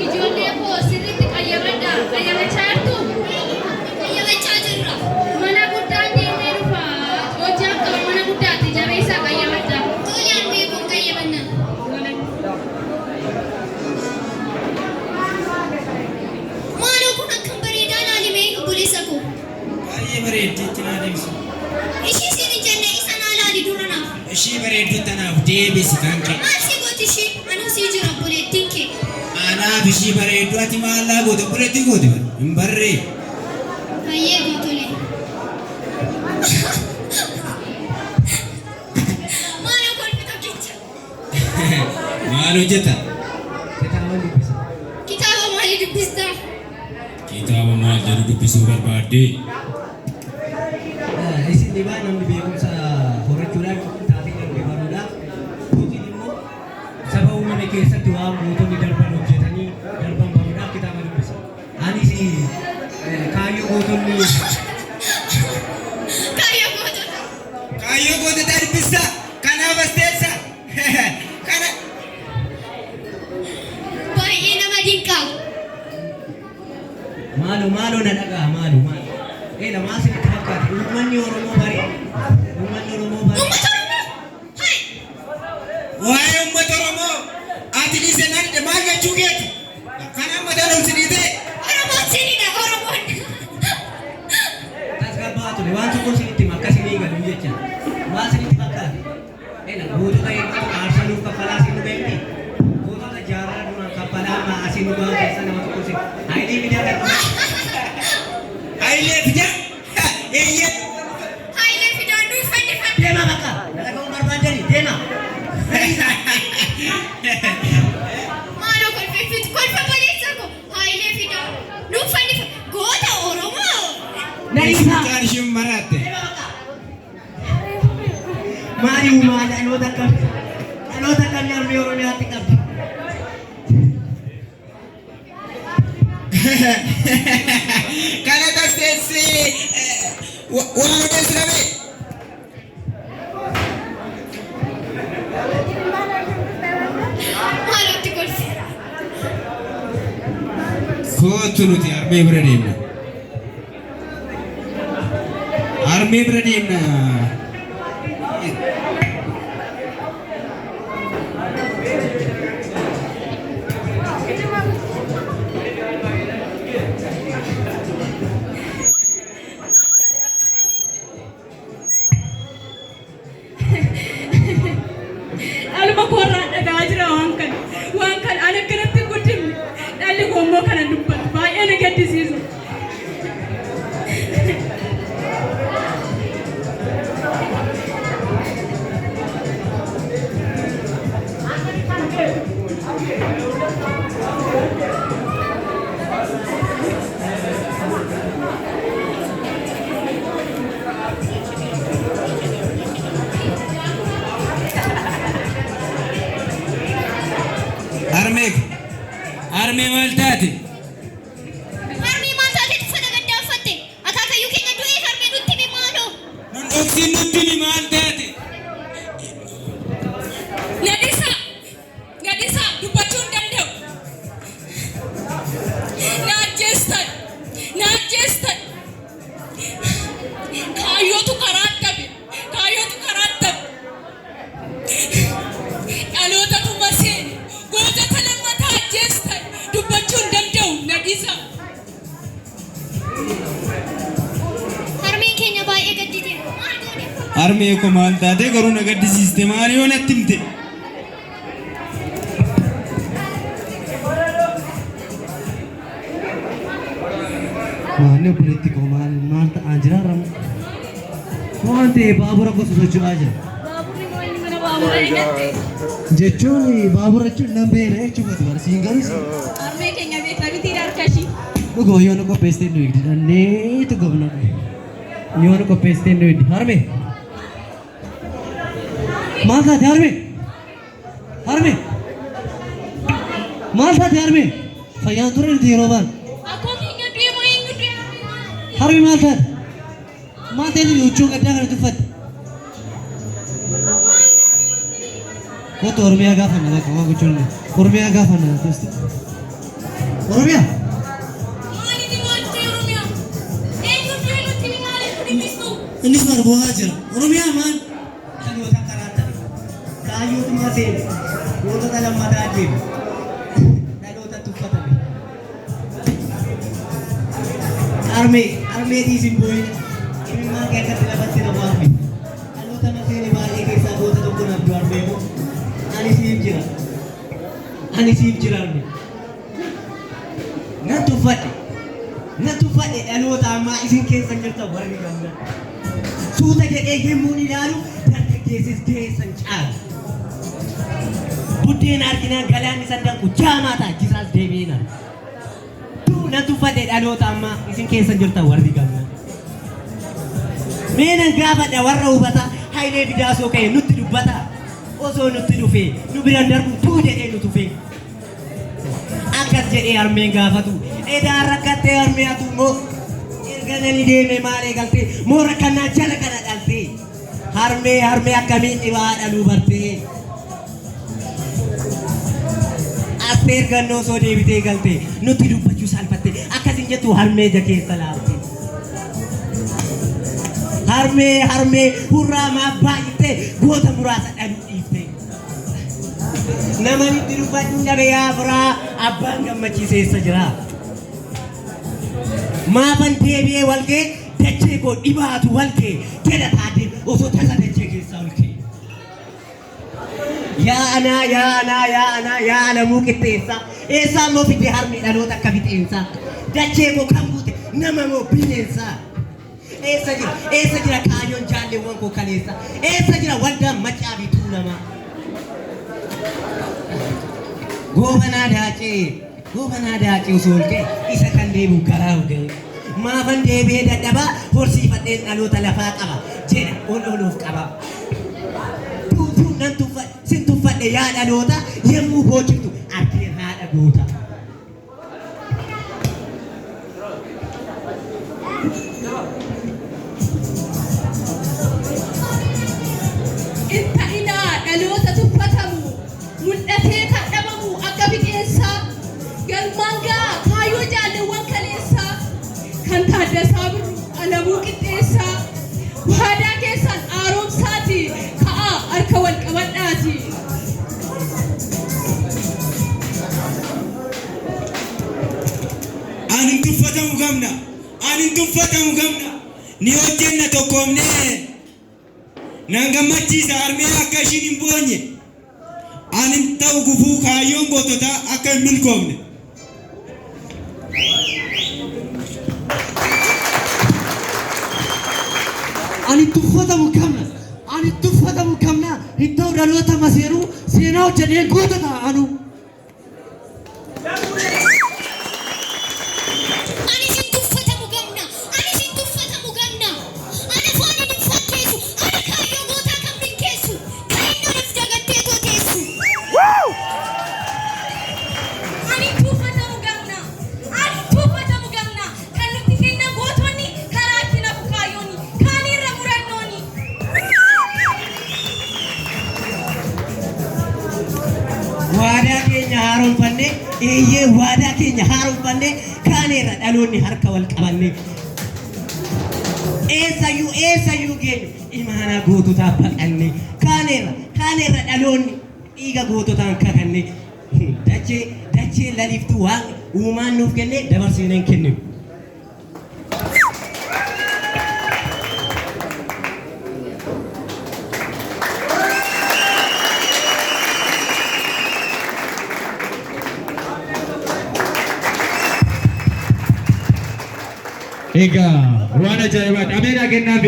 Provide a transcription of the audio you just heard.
Ijoollee koo sirriitti qayyabadhaa. Qayyabachaa jirtu? Qayyabachaa jirra. Mana guddaan deemee dhufa. Hojii akka mana guddaatti jabeessaa qayyabadhaa. Tolaan beekuun qayyabanna. Maaloo kun akkam bareedaa laalimee obboleessa koo. Baay'ee bareeddiitti naa deemsa. Ishii siin hin jenne isa naa laali dura naaf. Ishii bareedduu tanaaf deebisi kan kee. Maal si gooti ishii? Anuu sii jira obboleettiin kee. Anaaf ishii bareedduu ati maallaa goota buletti gooti hin barree. Baay'ee gootolee. Maaloo kolfi tokkicha. Maal hojjeta? Kitaaba maalii dubbistaa? Kitaaba maal jedhu dubbisuu barbaadde? Isin dhibaa namni beekumsa horachuudhaaf taatee darbe baruudhaaf yookiin immoo saba uumame keessatti waan gootonni darban hojjetanii darban baruudhaaf kitaaba dubbisa. Anis kaayyoo gootonni Kaayyoo goototaa dubbista. Kanaaf as teessa. Kana Baay'ee nama dinqaa. maaloo na dhagaa maaloo. Lamaa sinitti fakkaate uummanni Oromoo bari. Uummanni Oromoo bari. Uummata Oromoo! Hai! waa'ee uummata Oromoo ati dhiise nan maal jechuu keeti? Kana mataa dhomsi dhiite. Oromoon sinidha Oromoon. Tasgabbaa ture waan tokko sinitti akkasii eegalu jecha. Maal sinitti fakkaate? Gootota eeggatu aarsaluuf kaffalaa sin beekti. Gootota jaaraa duraan kaffalaa maasii dhugaa keessa nama tokko sin. Hayilee miidhaa darbu. Hayilee fida. Eeyyee. Hayilee fidaan nuyi fannifame. Deema bakka. Dalaga'uun barbaadani deema. Maaloo kolfeeffitu kolfa baleessa koo. Hayilee fidaan nuyi fannifame. Goota Oromoo. Nariisa. Kan ishiin maratte. Maali uumaa dhaloota akkamii armee Oromiyaatti qabdi? Kana tas teessi waan odeessi dhabe. Maalootti kolfi. Kootu nuti armee bira deemna. Armee bira deemna. Alma korraan dhagaa jira waan kan ana kanatti guddifne dhalli gommoo kana dubbatu baay'ee na gaddisiisa. Armee maal taate? Harmee maal taate uffata gaddaa uffatte? Akaakayyuu keenya du'ee harmee nutti himi maaloo? Nun dhoksin nutti himi maal taate? Nadisaa dubbachuu hin danda'u. Naajjeestan. Kaayyootu karaa dhabe. Dhalootatu maseene. Gootota lammataa ajjeestan. Dubbachuu hin danda'u Nadisaa. Harmeen keenya baay'ee gaddite. Maal goone? Armee ko maal taate garuu na gaddisiiste maal yoo natti himte? Maanni obboleetti koo maal ta'aa jira ramu? Waan ta'e baabura gosa socho'aa jira. Baaburri moo inni mana baabura eegatte? Jechuun baabura jechuun nan beela jechuudha barsiin garuu Harmee keenya beektaa bitii harkashii. dhugoo yoo nu qopheessitee nu eegdi dandeetu gobna yoo nu qopheessitee nu eegdi harme maal taate harme Maal taate harmee? Fayyaan ture nuti yeroo baanu. Akkuma hin deemu hin deemu. Harmee maal taate? Maal ta'eef huccuu gaddaa kana tuffatte? Kottu Oromiyaa gaafanna bakka waan gochuun Oromiyaa gaafanna teesti. Oromiyaa? Maaliif wanti Oromiyaa? Eenyutu eenyutti ni maaliif dhimmistu? Innis marbohaa jira. Oromiyaa maal? Dhaloota karaa ta'a. Kaayyootumaa seene. Gootota lammataa deemu. Dhaloota tuffatame. Armee dhiisin boo'ina. Ilmaan kee akkatti lafatti na waame. Dhaloota maseene baay'ee keessaa goota tokko nabdu armee moo? Ani siif jira. Ani siif jira armee. Nan tuffadhe. Nan tuffadhe dhaloota ammaa isin keessa jirtan warri gamna. Suuta jedhee yemmuun ilaalu dargaggeessis geessan caalu. Buddeen arginaan galaanni saddanqu jaamaa ta'a jisaas deebi'ee naan. Nan tuffadhe dhaloota ammaa isin keessa jirtan warri gamna. Mee nan gaafadha warra hubataa Hayilee Fidaasoo ka'e nutti dubbata. Osoo nutti dhufee nu biraan darbu tuu jedhee nu tufee. Akkas jedhee harmeen gaafatu. Edaan rakkattee harmee atu immoo erga nani deeme maalee galtee moo rakkannaa jala kana dhaltee. Harmee akkamiin dhibaa dhaluu bartee. Asteer gannoo osoo deebitee galtee nutti dubbachuu salphattee akkasin jettu harmee ija keessa laaftee. Harmee hurraa maa baay'itee goota muraasa dhaluu dhiiftee. Nama nutti dubbachuu dhabe yaa biraa abbaan gammachiiseessa jira. Maafan deebi'ee walgee dachee koo dhibaatu walgee jedha taatee osoo tasa dachee keessaa olkee. Yaa anamuu qixxeessa. Eessaa immoo fidee harmee dhaloota akka fixeensaa. Dachee koo kan buute nama moo bineensaa. Eessa jira kaayyoon jaalleewwan koo kaleessa. Eessa jira waldaan macaa bituu namaa. Goobanaa daacee osoo olkee isa kan deemu garaa ga'e. Maafan deebi'ee dadhabaa horsiifadheen dhaloota lafaa qaba jedha oluuf qaba. Tuutuun nan sin tuffadhe yaa dhaloota yemmuu boojjiftu argeen haadha goota. Dhaloota tuffatamu mul'atee kan dhabamu akka biqeensaa galmaan ga'a kaayyoo jaalleewwan kaleessaa kan Taaddasaa Birruu Alamuu Qixxeessaa waadaa keessan haaromsaati ka'aa harka wal qabadhaati. Ani tuffatamu gamna. Ni hojjenna tokkoomnee. Nan gammachiisa harmee akka ishiin hin boonye. Ani ta'u gufuu kaayyoon goototaa akka hin milkoomne. Ani tuffatamu gamna. Hin ta'u dhaloota maseeruu seenaa hojjetee goota ta'anu. Waadaa keenya haaromfanne kaaneerra dhaloonni harka wal qabanne. Eessayyuu geenyu imaanaa goototaa baqanne. Kaaneerra dhaloonni dhiiga goototaan kakanne. Dachee laliiftuu waan uumaan nuuf kenne dabarsine hin kenninu. Egaa waan ajaa'ibaadha. Ameen haa kennaaf.